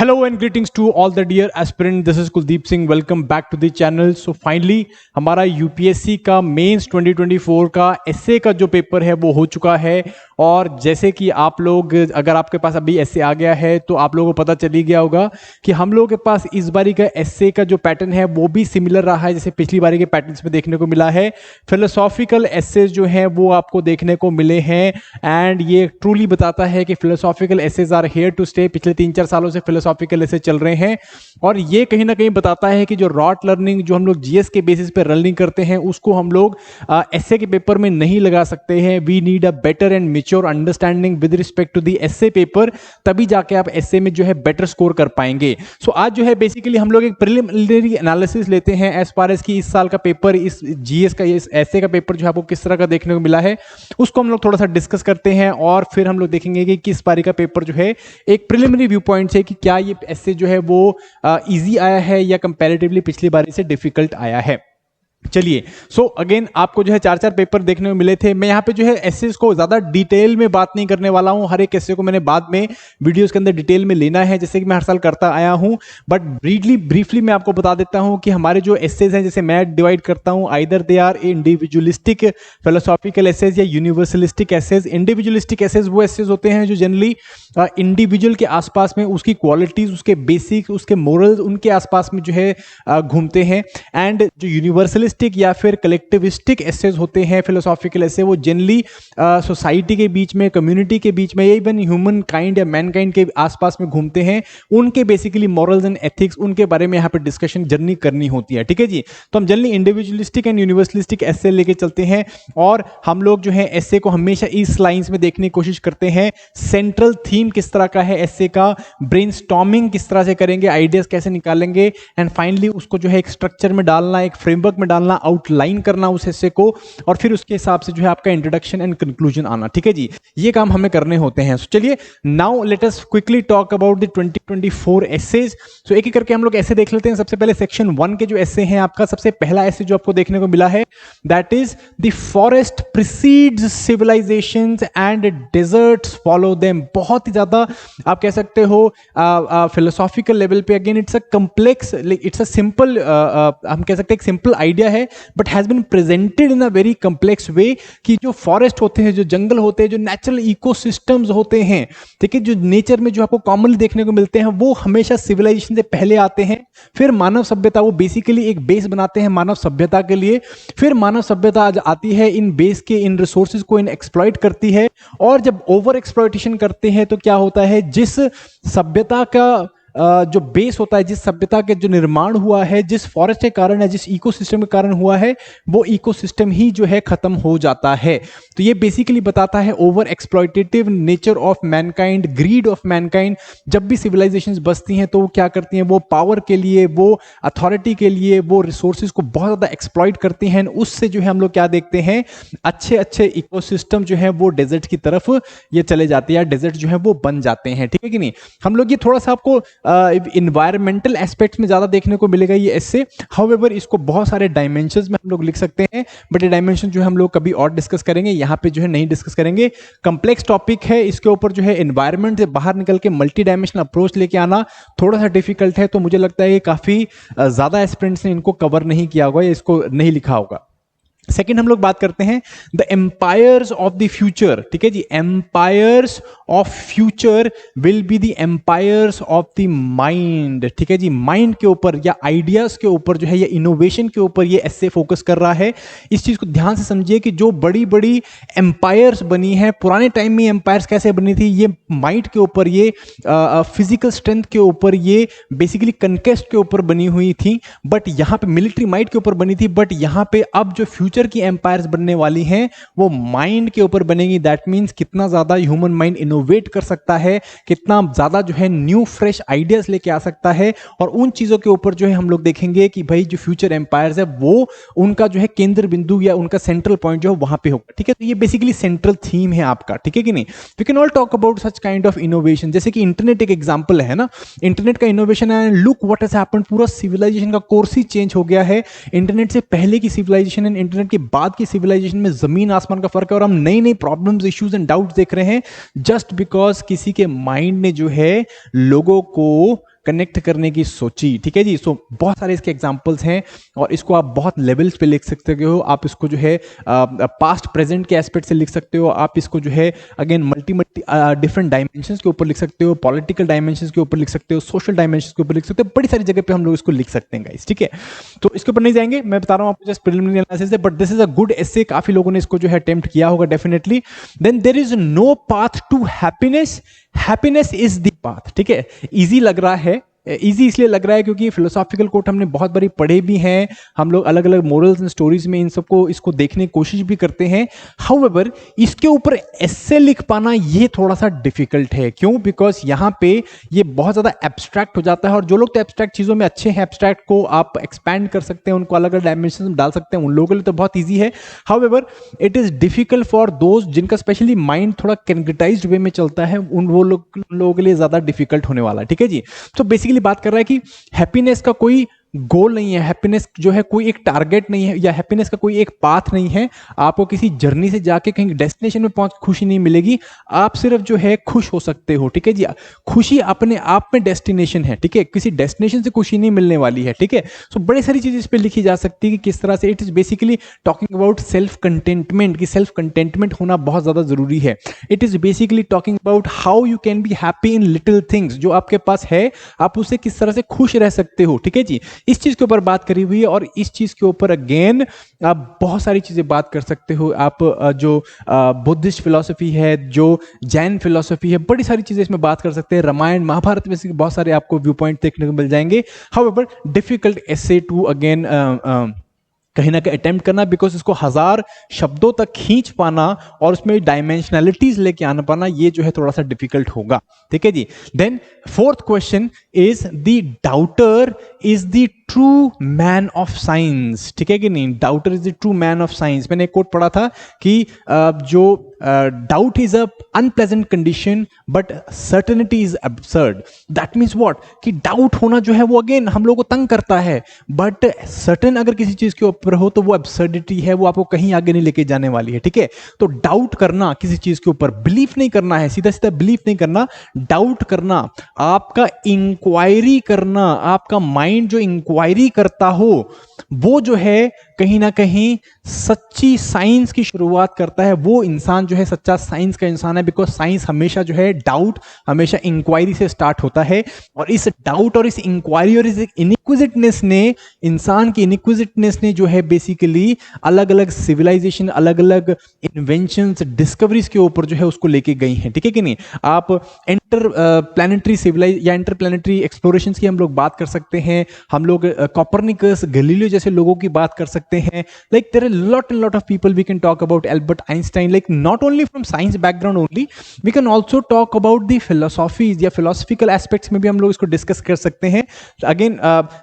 Hello and greetings to all the dear aspirant. This is Kuldeep Singh. Welcome back to the channel. So finally हमारा UPSC का mains 2024 का S A का जो paper है वो हो चुका है। और जैसे कि आप लोग, अगर आपके पास अभी एसए आ गया है तो आप लोगों को पता चली गया होगा कि हम लोगों के पास इस बारी का एसए का जो पैटर्न है वो भी सिमिलर रहा है जैसे पिछली बारी के पैटर्न्स में देखने को मिला है। फिलोसॉफिकल एसेज जो हैं वो आपको देखने को मिले हैं एंड ये ट्रूली बताता है कि philosophical essays are here to stay. पिछले 3-4 सालों से फिलोसॉफिकल एसेज चल रहे हैं और ये कहीं ना कहीं बताता है कि जो रॉट लर्निंग जो हम लोग जीएस के बेसिस पे रनिंग करते हैं उसको हम लोग एसए के पेपर में नहीं लगा सकते हैं। We need a better and mature understanding with respect to the essay paper, तभी जाके आप एसए में जो है बेटर स्कोर कर पाएंगे। सो आज जो है बेसिकली हम लोग एक प्रिलिमिनरी एनालिसिस लेते हैं एज फार एज कि इस साल का पेपर, इस जीएस का, इस एसए का पेपर जो है आपको किस तरह का देखने को मिला है उसको हम लोग थोड़ा सा डिस्कस करते हैं और फिर हम लोग देखेंगे कि किस बारी का पेपर जो है एक प्रिलिमिनरी व्यू पॉइंट से कि क्या ये एसए जो है वो इजी आया है या कंपैरेटिवली पिछली बारी से डिफिकल्ट आया है। चलिए, सो अगेन आपको जो है 4-4 पेपर देखने को मिले थे। मैं यहाँ पे जो है एसेस को ज्यादा डिटेल में बात नहीं करने वाला हूँ। हर एक एसे को मैंने बाद में वीडियोस के अंदर डिटेल में लेना है जैसे कि मैं हर साल करता आया हूँ, बट ब्रीफली मैं आपको बता देता हूँ कि हमारे जो एसेज हैं जैसे मैं डिवाइड करता हूँ, either they are individualistic philosophical essays या यूनिवर्सलिस्टिक एसेज। इंडिविजुअलिस्टिक एसेज वो एसेज होते हैं जो जनरली इंडिविजुअल के आसपास में उसकी क्वालिटीज, उसके बेसिक, उसके मोरल्स, उनके आसपास में जो है घूमते हैं। एंड जो यूनिवर्सलिस्टिक या फिर कलेक्टिविस्टिक एसेज होते हैं फिलोसॉफिकल एसे, वो जनरली सोसाइटी के बीच में, कम्युनिटी के बीच में, इवन ह्यूमन काइंड या मैनकाइंड के आसपास में घूमते हैं। उनके बेसिकली मॉरल्स एंड एथिक्स, उनके बारे में यहाँ पे डिस्कशन जर्नी करनी होती है। ठीक है जी, तो हम जनरली इंडिविजुअलिस्टिक एंड यूनिवर्सलिस्टिक एसे लेके चलते हैं और हम लोग जो है एसे को हमेशा इस लाइंस में देखने की कोशिश करते हैं। सेंट्रल थीम किस तरह का है एसे का, ब्रेनस्टॉर्मिंग किस तरह से करेंगे, आइडियाज कैसे निकालेंगे एंड फाइनली उसको जो है एक स्ट्रक्चर में डालना, एक फ्रेमवर्क में डालना, आउटलाइन करना उस हिस्से को और फिर उसके हिसाब से जो है आपका इंट्रोडक्शन एंड कंक्लूजन आना। ठीक है जी, ये काम हमें करने होते हैं। चलिए, now let us quickly talk about the 2024 essays. So एक एक करके हम लोग ऐसे देख लेते हैं। सबसे पहले सेक्शन 1 के जो एसे हैं, आपका सबसे पहला एसे जो आपको देखने को मिला है that is the forest precedes civilisations and deserts follow them. बहुत ही ज्यादा आप कह सकते हो फिलोसॉफिकल लेवल पे, again it's a complex, it's a simple, हम कह सकते हैं एक सिंपल आइडिया है but has been presented in a very complex way कि जो फॉरेस्ट होते हैं, जो जंगल होते हैं, जो नेचुरल इकोसिस्टम्स होते हैं, ठीक है, जो नेचर में जो आपको कॉमनली देखने को मिलते हैं वो हमेशा सिविलाइजेशन से पहले आते हैं। फिर मानव सभ्यता, वो बेसिकली एक बेस बनाते हैं मानव सभ्यता के लिए। फिर मानव सभ्यता आज आती है, इन बेस के, इन रिसोर्सेज को इन एक्सप्लॉइट करती है और जब ओवर एक्सप्लॉइटेशन करते हैं तो क्या होता है, जिस सभ्यता का जो बेस होता है, जिस सभ्यता के जो निर्माण हुआ है, जिस फॉरेस्ट के कारण है, जिस इकोसिस्टम के कारण हुआ है, वो इकोसिस्टम ही जो है खत्म हो जाता है। तो ये बेसिकली बताता है over exploitative nature of mankind, greed of mankind. जब भी सिविलाइजेशंस बसती हैं तो वो क्या करती हैं, वो पावर के लिए, वो अथॉरिटी के लिए, वो रिसोर्सेज को बहुत ज्यादा एक्सप्लॉइट करती हैं। उससे जो है हम लोग क्या देखते हैं, अच्छे अच्छे इकोसिस्टम जो है वो डेजर्ट की तरफ ये चले जाते हैं, डेजर्ट जो है वो बन जाते हैं। ठीक है कि नहीं। हम लोग ये थोड़ा सा आपको इन्वायरमेंटल एस्पेक्ट्स में ज्यादा देखने को मिलेगा ये इससे। हाउएवर इसको बहुत सारे डायमेंशंस में हम लोग लिख सकते हैं बट ये डायमेंशन जो है हम लोग कभी और डिस्कस करेंगे, यहाँ पे जो है नहीं डिस्कस करेंगे। कंप्लेक्स टॉपिक है, इसके ऊपर जो है एनवायरमेंट से बाहर निकल के मल्टी डायमेंशनल अप्रोच लेके आना थोड़ा सा डिफिकल्ट है। तो मुझे लगता है कि काफी ज्यादा एस्पिरेंट्स ने इनको कवर नहीं किया होगा या इसको नहीं लिखा होगा। सेकेंड हम लोग बात करते हैं the empires of the future. ठीक है जी, empires of future will be the empires of the mind. ठीक है जी, माइंड के ऊपर या आइडियाज के ऊपर जो है या इनोवेशन के ऊपर ये ऐसे फोकस कर रहा है। इस चीज को ध्यान से समझिए कि जो बड़ी बड़ी एम्पायर्स बनी है पुराने टाइम में, एम्पायर्स कैसे बनी थी, ये माइट के ऊपर, ये फिजिकल स्ट्रेंथ के ऊपर, ये बेसिकली कंकेस्ट के ऊपर बनी हुई थी। बट यहाँ पे मिलिट्री माइट के ऊपर बनी थी, बट यहाँ पे अब जो फ्यूचर की एम्पायर्स बनने वाली हैं वो माइंड के ऊपर बनेगी। दैट मींस कितना ज्यादा ह्यूमन माइंड इनोवेट कर सकता है, कितना ज्यादा जो है न्यू फ्रेश आइडियाज लेके आ सकता है। और उन चीजों के ऊपर जो है हम लोग देखेंगे कि भाई जो फ्यूचर एम्पायर्स है वो उनका जो है केंद्र बिंदु या उनका सेंट्रल पॉइंट जो है वहां पे होगा। ठीक है, तो ये बेसिकली सेंट्रल थीम है आपका। ठीक है कि नहीं। We can all talk about such kind of innovation, जैसे कि इंटरनेट एक एग्जांपल है ना। इंटरनेट का इनोवेशन है, लुक व्हाट हैज हैपेंड, पूरा सिविलाइजेशन का कोर्स ही चेंज हो गया है। इंटरनेट से पहले की सिविलाइजेशन एंड इंटरनेट के बाद की सिविलाइजेशन में जमीन आसमान का फर्क है और हम नई नई प्रॉब्लम्स, इश्यूज एंड डाउट्स देख रहे हैं जस्ट बिकॉज किसी के माइंड ने जो है लोगों को कनेक्ट करने की सोची, ठीक है जी। सो बहुत सारे इसके एग्जांपल्स हैं और इसको आप बहुत लेवल्स पे लिख सकते हो। आप इसको जो है पास्ट प्रेजेंट के एस्पेक्ट से लिख सकते हो, आप इसको जो है अगेन मल्टी डिफरेंट डायमेंशंस के ऊपर लिख सकते हो, पॉलिटिकल डायमेंशंस के ऊपर लिख सकते हो, सोशल डायमेंशंस के ऊपर लिख सकते हो, बड़ी सारी जगह पे हम लोग इसको लिख सकते हैं गाइस, ठीक है। तो इसके ऊपर नहीं जाएंगे, मैं बता रहा हूं आपको जस्ट प्रिलिमिनरी एनालिसिस है, but this is a good essay, काफी लोगों ने इसको जो है अटेम्प्ट किया होगा definitely. Then there is no path to happiness, happiness is the path, ठीक है। इजी लग रहा है, इजी इसलिए लग रहा है क्योंकि फिलोसॉफिकल कोट हमने बहुत बारी पढ़े भी हैं, हम लोग अलग अलग मोरल्स एंड स्टोरीज में इन सबको इसको देखने की कोशिश भी करते हैं। हाउएवर इसके ऊपर एस्से लिख पाना ये थोड़ा सा डिफिकल्ट है। क्यों? बिकॉज यहाँ पे ये बहुत ज़्यादा एब्स्ट्रैक्ट हो जाता है, और जो लोग तो एब्स्ट्रैक्ट चीज़ों में अच्छे हैं, एब्स्ट्रैक्ट को आप एक्सपैंड कर सकते हैं, उनको अलग अलग डायमेंशन में डाल सकते हैं, उन लोगों के लिए तो बहुत ईजी है। However it is difficult for those जिनका स्पेशली माइंड थोड़ा कैंगटाइज्ड वे में चलता है, उन लोगों के लिए ज़्यादा डिफिकल्ट होने वाला है, ठीक है जी। तो बेसिकली बात कर रहा है कि हैप्पीनेस का कोई गोल नहीं है, हैप्पीनेस जो है कोई एक टारगेट नहीं है, या हैप्पीनेस का कोई एक पाथ नहीं है। आपको किसी जर्नी से जाके कहीं डेस्टिनेशन में पहुंच खुशी नहीं मिलेगी, आप सिर्फ जो है खुश हो सकते हो, ठीक है जी। खुशी अपने आप में डेस्टिनेशन है, ठीक है, किसी डेस्टिनेशन से खुशी नहीं मिलने वाली है, ठीक है। सो बड़ी सारी चीजें इस पर लिखी जा सकती है कि किस तरह से it is basically talking about self contentment, कि सेल्फ कंटेंटमेंट होना बहुत ज्यादा जरूरी है। It is basically talking about how you can be happy in little things, जो आपके पास है आप उससे किस तरह से खुश रह सकते हो, ठीक है जी। इस चीज के ऊपर बात करी हुई है, और इस चीज के ऊपर अगेन आप बहुत सारी चीजें बात कर सकते हो। आप जो बुद्धिस्ट फिलॉसफी है, जो जैन फिलॉसफी है, बड़ी सारी चीजें इसमें बात कर सकते हैं। रामायण महाभारत में से बहुत सारे आपको व्यू पॉइंट देखने को मिल जाएंगे। However difficult essay to again कहीं ना कहीं अटेम्प्ट करना, बिकॉज इसको 1000 शब्दों तक खींच पाना और उसमें डायमेंशनलिटीज लेके आना पाना, ये जो है थोड़ा सा डिफिकल्ट होगा, ठीक है जी। Then fourth question is the doubter is the true man of science, ठीक है कि नहीं। Doubter is the true man of science. मैंने एक कोट पढ़ा था कि जो doubt is a unpleasant condition but certainty is absurd. That means what, कि डाउट होना जो है वो अगेन हम लोग को तंग करता है, बट सर्टेन अगर किसी चीज के ऊपर हो तो वो एब्सर्डिटी है, वो आपको कहीं आगे नहीं लेके जाने वाली है, ठीक है। तो डाउट करना किसी चीज के ऊपर, बिलीफ नहीं करना है, सीधा सीधा बिलीफ नहीं करना, डाउट करना, आपका इंक्वायरी करना, आपका माइंड जो इंक्वायरी करता हो वो जो है कहीं ना कहीं सच्ची साइंस की शुरुआत करता है। वो इंसान जो है सच्चा साइंस का इंसान है, बिकॉज साइंस हमेशा जो है डाउट हमेशा इंक्वायरी से स्टार्ट होता है। और इस डाउट और इस इंक्वायरी और इस इनिक्विजिटनेस ने, इंसान की इनिक्विजिटनेस ने जो है बेसिकली अलग अलग सिविलाइजेशन, अलग अलग इन्वेंशंस, डिस्कवरीज के ऊपर जो है उसको लेके गई हैं, ठीक है कि नहीं। आप इंटर प्लैनेटरी सिविलाइज या इंटर प्लैनेटरी एक्सप्लोरेशंस की हम लोग बात कर सकते हैं, हम लोग कॉपरनिकस, गैलीलियो जैसे लोगों की बात कर सकते हैं। Like there are lot and lot of people we can talk about, Albert Einstein, like not only from science background only, we can also talk about the philosophies या फिलोसफिकल एस्पेक्ट्स में भी हम लोग इसको डिस्कस कर सकते हैं। Again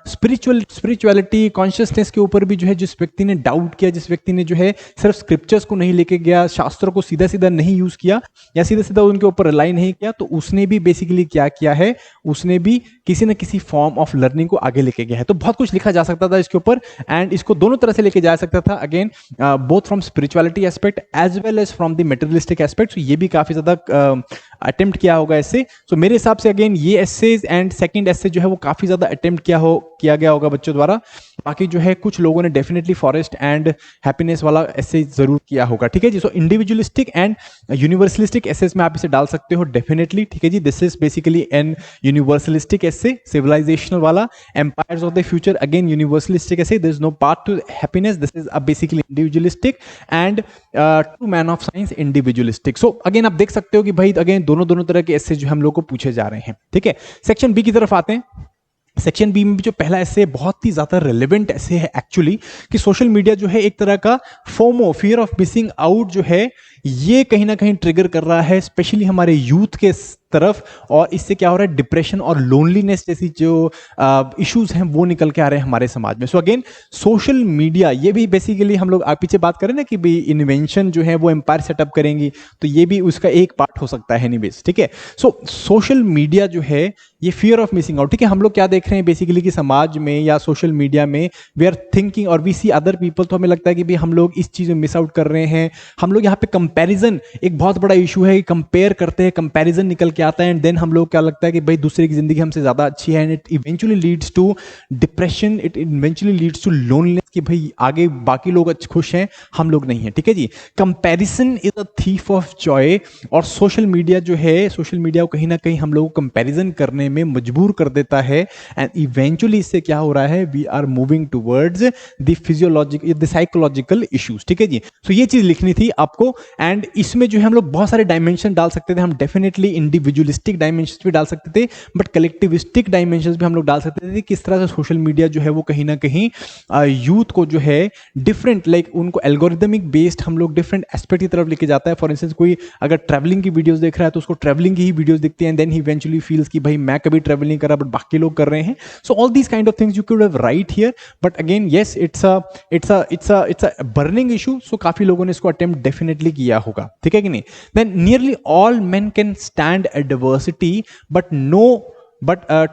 spirituality, consciousness के ऊपर भी जो है जिस व्यक्ति ने डाउट किया, जिस व्यक्ति ने जो है सिर्फ स्क्रिप्चर्स को नहीं लेके गया, शास्त्रों को सीधा सीधा नहीं यूज किया या सीधा सीधा उनके ऊपर रिलाई नहीं किया, तो उसने भी बेसिकली क्या किया है, उसने भी किसी न किसी फॉर्म ऑफ लर्निंग को आगे लेके गया है। तो बहुत कुछ लिखा जा सकता था इसके ऊपर, एंड इसको दोनों तरह से लेके जा सकता था, again both from spirituality aspect as well as from the materialistic aspect. ये भी काफी ज्यादा अटेम्प्ट किया होगा ऐसे। सो मेरे हिसाब से अगेन ये एसेज एंड सेकंड एसे जो है वो काफी ज्यादा अटेम्प्ट किया गया होगा बच्चों द्वारा। बाकी जो है कुछ लोगों ने डेफिनेटली फॉरेस्ट एंड हैप्पीनेस वाला एसे जरूर किया होगा, ठीक है जी। So individualistic and universalistic essays में आप इसे डाल सकते हो डेफिनेटली, ठीक है जी। This is basically an universalistic essay, civilisational वाला। Empires of the future again universalistic essay, there is no path to happiness, this is basically individualistic, and true man of science individualistic. So again आप देख सकते हो कि भाई again दोनों तरह के एसे जो हम लोग को पूछे जा रहे हैं, ठीक है। सेक्शन बी की तरफ आते हैं। सेक्शन बी में भी जो पहला ऐसे बहुत ही ज्यादा रेलेवेंट ऐसे है एक्चुअली, कि सोशल मीडिया जो है एक तरह का FOMO, fear of missing out जो है ये कहीं ना कहीं ट्रिगर कर रहा है, स्पेशली हमारे यूथ के तरफ। और इससे क्या हो रहा है, डिप्रेशन और लोनलीनेस जैसी जो इश्यूज हैं वो निकल के आ रहे हैं हमारे समाज में। सो अगेन सोशल मीडिया, ये भी बेसिकली हम लोग पीछे बात करें ना कि भी इन्वेंशन जो है वो एम्पायर सेटअप करेंगी, तो ये भी उसका एक पार्ट हो सकता है एनीवेज, ठीक है। सो सोशल मीडिया जो है ये फियर ऑफ मिसिंग आउट, ठीक है। हम लोग क्या देख रहे हैं बेसिकली कि समाज में या सोशल मीडिया में वी आर थिंकिंग और वी सी अदर पीपल, तो हमें लगता है कि भी हम लोग इस चीज में मिस आउट कर रहे हैं। हम लोग यहाँ पे कंपैरिजन एक बहुत बड़ा इशू है, कंपेयर करते हैं, कंपैरिजन निकल के आता है, एंड देन हम लोग क्या लगता है कि भाई दूसरे की जिंदगी हमसे ज्यादा अच्छी है, and it eventually leads to depression, it eventually leads to loneliness, कि भाई आगे बाकी लोग खुश हैं, हम लोग नहीं हैं, ठीक है जी। Comparison is a thief of joy, और सोशल मीडिया जो है, सोशल मीडिया को कहीं ना कहीं हम लोग को कंपैरिजन करने में मजबूर कर देता है, एंड इवेंचुअली इससे क्या हो रहा है, we are moving towards the physiological, the psychological issues, ठीक है जी। सो ये चीज लिखनी थी आपको, एंड इसमें जो है हम लोग बहुत सारे डायमेंशन डाल सकते थे, हम डेफिनेटली इंडिविजुअलिस्टिक डायमेंशन भी डाल सकते थे, बट कलेक्टिविस्टिक डायमेंशन भी हम लोग डाल सकते थे, किस तरह से सोशल मीडिया जो है वो कहीं ना कहीं यूथ को जो है डिफरेंट, लाइक उनको एल्गोरिदमिक बेस्ड हम लोग डिफरेंट एस्पेक्ट की तरफ लेके जाता है। फॉर इंस्टेंस कोई अगर ट्रैवलिंग की वीडियोस देख रहा है तो उसको ट्रैवलिंग की ही वीडियोस दिखती हैं, and then he eventually feels कि भाई मैं कभी ट्रैवल नहीं कर रहा बट बाकी लोग कर रहे हैं। So all these kind of things you could have write here, but again yes, it's a burning issue, so काफी लोगों ने इसको अटेम्प्ट डेफिनेटली किया होगा, ठीक है कि नहीं। Then nearly all men can stand adversity but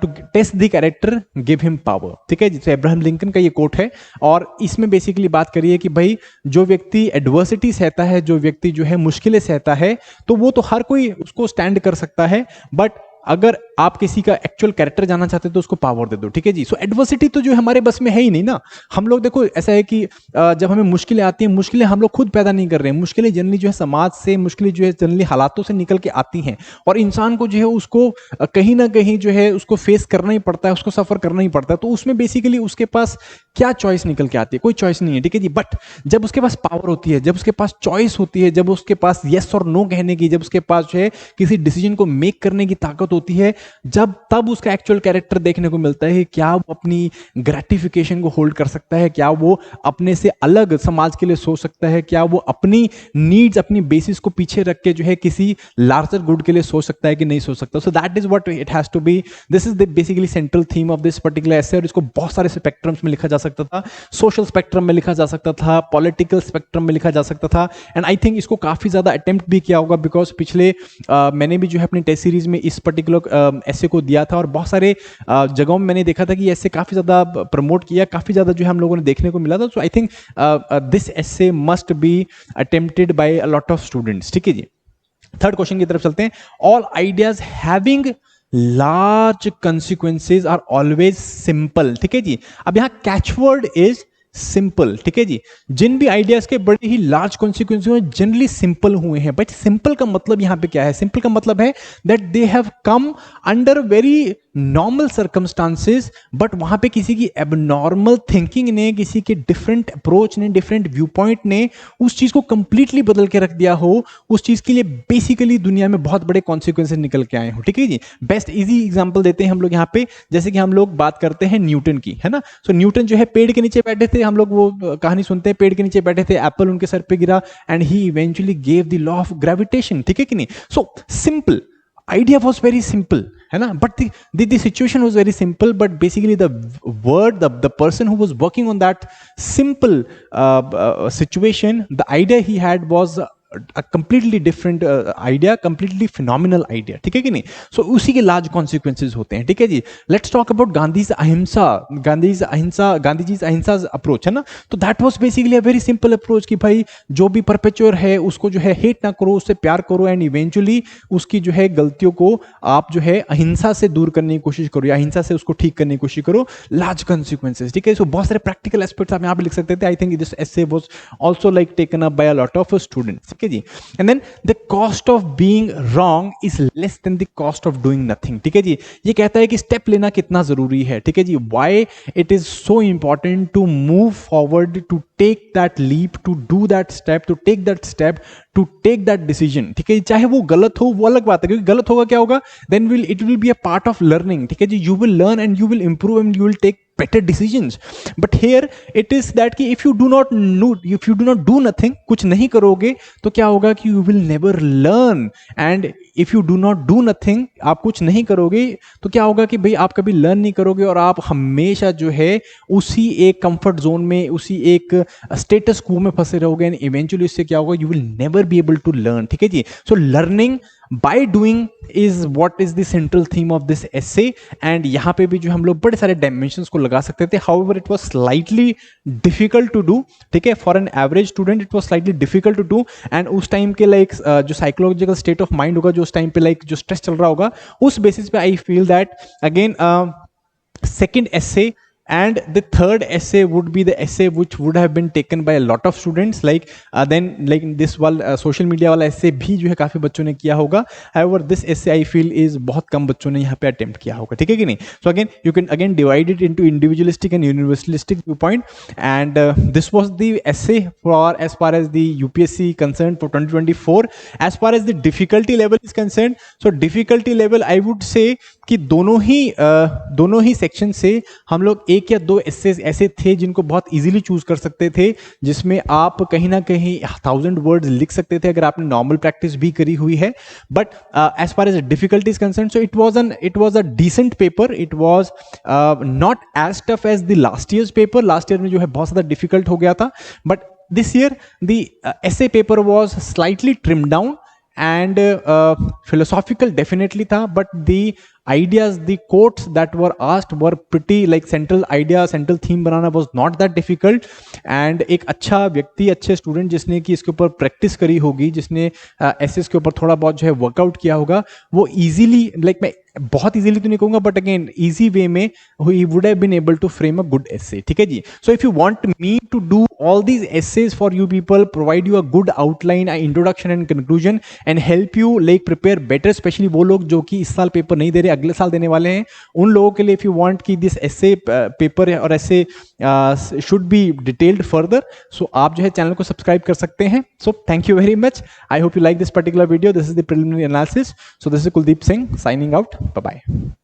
to test the character give him power, ठीक है जी। तो अब्राहम लिंकन का ये कोट है, और इसमें बेसिकली बात करिए कि भाई जो व्यक्ति एडवर्सिटी सहता है, जो व्यक्ति जो है मुश्किलें सहता है, तो वो तो हर कोई उसको स्टैंड कर सकता है, बट अगर आप किसी का एक्चुअल कैरेक्टर जानना चाहते हैं तो उसको पावर दे दो, ठीक है जी। सो एडवर्सिटी तो जो हमारे बस में है ही नहीं ना। हम लोग देखो ऐसा है कि जब हमें मुश्किलें आती हैं, मुश्किलें हम लोग खुद पैदा नहीं कर रहे हैं, मुश्किलें जनरली जो है समाज से, मुश्किलें जो है जनरली हालातों से निकल के आती हैं, और इंसान को जो है उसको कहीं ना कहीं जो है उसको फेस करना ही पड़ता है, उसको सफर करना ही पड़ता है। तो उसमें बेसिकली उसके पास क्या चॉइस निकल के आती है, कोई चॉइस नहीं है, ठीक है जी। बट जब उसके पास पावर होती है, जब उसके पास चॉइस होती है, जब उसके पास यस और नो कहने की, जब उसके पास जो है किसी डिसीजन को मेक करने की ताकत होती है, तब उसका एक्चुअल कैरेक्टर देखने को मिलता है कि क्या वो अपनी ग्रेटिफिकेशन को होल्ड कर सकता है, क्या वो अपने से अलग समाज के लिए सोच सकता है, क्या वो अपनी नीड्स, अपनी बेसिस को पीछे रख के जो है किसी लार्जर गुड के लिए सोच सकता है कि नहीं सोच सकता। So that is what it has to be, this is the basically central theme of this particular essay, और इसको बहुत सारे स्पेक्ट्रम्स में लिखा जा सकता था, सोशल स्पेक्ट्रम में लिखा जा सकता था, पॉलिटिकल स्पेक्ट्रम में लिखा जा सकता था, एंड आई थिंक इसको काफी ज्यादा अटेम्प्ट भी किया होगा, बिकॉज पिछले मैंने भी जो है अपनी टेस्ट सीरीज में इस पर्टिकुलर ऐसे को दिया था, और बहुत सारे जगहों में मैंने देखा था कि ऐसे काफी ज्यादा प्रमोट किया, काफी ज्यादा जो है हम लोगों ने देखने को मिला था। So I think this essay must be attempted by a lot of students, ठीक है जी। थर्ड क्वेश्चन की तरफ चलते हैं। All ideas having large consequences are always simple, ठीक है जी। अब यहां कैचवर्ड इज सिंपल, ठीक है जी। जिन भी आइडियाज के बड़े ही लार्ज कॉन्सिक्वेंसेस जनरली सिंपल हुए हैं, बट सिंपल का मतलब यहां पे क्या है? सिंपल का मतलब है that they have come under very normal circumstances, but वहां पे किसी की एबनॉर्मल थिंकिंग ने, किसी के डिफरेंट अप्रोच ने, डिफरेंट व्यू पॉइंट ने उस चीज को कंप्लीटली बदल के रख दिया हो, उस चीज के लिए बेसिकली दुनिया में बहुत बड़े कॉन्सिक्वेंसेस निकल के आए हो, ठीक है जी। बेस्ट इजी एग्जांपल देते हैं हम लोग यहाँ पे, जैसे कि हम लोग बात करते हैं न्यूटन की, है ना। सो न्यूटन जो है पेड़ के नीचे बैठे थे, हम लोग वो कहानी सुनते हैं, पेड़ के नीचे बैठे थे, एप्पल उनके सर पे गिरा, and he eventually gave the law of gravitation, ठीक है कि नहीं। So simple idea was very simple, है ना, but the situation was very simple, but basically the person who was working on that simple situation, the idea he had was a completely different idea, completely phenomenal idea, ठीक है कि नहीं। सो उसी के large consequences होते हैं, ठीक है जी। लेट्स टॉक अबाउट गांधीज अहिंसा अप्रोच, है ना। तो that was basically a very simple approach कि भाई जो भी परपेचुअर है उसको जो है हेट ना करो, उससे प्यार करो, एंड इवेंचुअली उसकी जो है गलतियों को आप जो है अहिंसा से दूर करने की कोशिश करो, या अहिंसा से उसको ठीक करने की कोशिश करो, लार्ज कॉन्सिक्वेंसेज, ठीक है। सो बहुत सारे प्रैक्टिकल एस्पेक्ट्स आप यहाँ पे लिख सकते थे। I think this essay was also like taken up by a lot of students, जी। And then the cost of being wrong is less than the cost of doing nothing, ठीक है जी। ये कहता है कि स्टेप लेना कितना जरूरी है, ठीक है जी। Why it is so important to move forward, to take that leap, to do that step, to take that step, to take that decision, ठीक है। चाहे वो गलत हो, वो अलग बात है, क्योंकि गलत होगा क्या होगा, then it will be a part of learning, ठीक है जी। You will learn and you will improve and you will take better decisions. But here it is that कि if you do not do nothing, कुछ नहीं करोगे तो क्या होगा कि you will never learn, and if you do not do nothing, आप कुछ नहीं करोगे तो क्या होगा कि भाई आप कभी लर्न नहीं करोगे, और आप हमेशा जो है उसी एक कंफर्ट जोन में, उसी एक स्टेटस क्वो में फंसे रहोगे, एंड इवेंचुअली इससे क्या होगा, you will never be able to learn, ठीक है जी। So learning by doing is what is the central theme of this essay. And यहाँ पे भी जो हम लोग बड़े सारे डायमेंशंस को लगा सकते थे, however it was slightly difficult to do, ठीक है, for an average student it was slightly difficult to do. And उस टाइम के लाइक जो साइकोलॉजिकल स्टेट ऑफ माइंड होगा, जो उस टाइम पे लाइक जो स्ट्रेस चल रहा होगा, उस बेसिस पे I feel that again second essay and the third essay would be the essay which would have been taken by a lot of students, like then like this वाला social media वाला essay भी जो है काफी बच्चों ने किया होगा। however this essay I feel is बहुत कम बच्चों ने यहाँ पे attempt किया होगा, ठीक है कि नहीं। so again you can again divide it into individualistic and universalistic viewpoint, and this was the essay for as far as the UPSC concerned for 2024। as far as the difficulty level is concerned, so difficulty level I would say कि दोनों ही section से हम लोग एक या दो ऐसे थे जिनको बहुत इजीली चूज कर सकते थे, जिसमें आप कहीं ना कहीं 1000 वर्ड्स लिख सकते थे अगर आपने नॉर्मल प्रैक्टिस भी करी हुई है। But as far as difficulty is concerned, so it was a decent paper. It was not as tough as the last year's paper. Last year में जो है बहुत ज्यादा डिफिकल्ट हो गया था, but this year the essay paper was slightly trim down and philosophical definitely tha, but the ideas, the quotes that were asked were pretty like central idea, central theme banana was not that difficult। and एक अच्छा व्यक्ति, अच्छे student जिसने कि इसके ऊपर practice करी होगी, जिसने एसेस के ऊपर थोड़ा बहुत जो है वर्कआउट किया होगा, वो इजीली लाइक मैं बहुत इजीली तो नहीं कहूंगा, बट अगेन इजी वे में he would have been able to frame a good essay, ठीक है जी। So if you want me to do all these essays for you people, provide you a good outline, a introduction and conclusion, and help you like prepare better, especially वो लोग जो कि इस साल paper नहीं दे रहे, अगले साल देने वाले हैं, उन लोगों के लिए if you want कि this essay पेपर है और ऐसे should be detailed further, so आप जो है चैनल को सब्सक्राइब कर सकते हैं। So thank you very much. I hope you like this particular video. This is the preliminary analysis. So this is Kuldeep Singh signing out. Bye bye.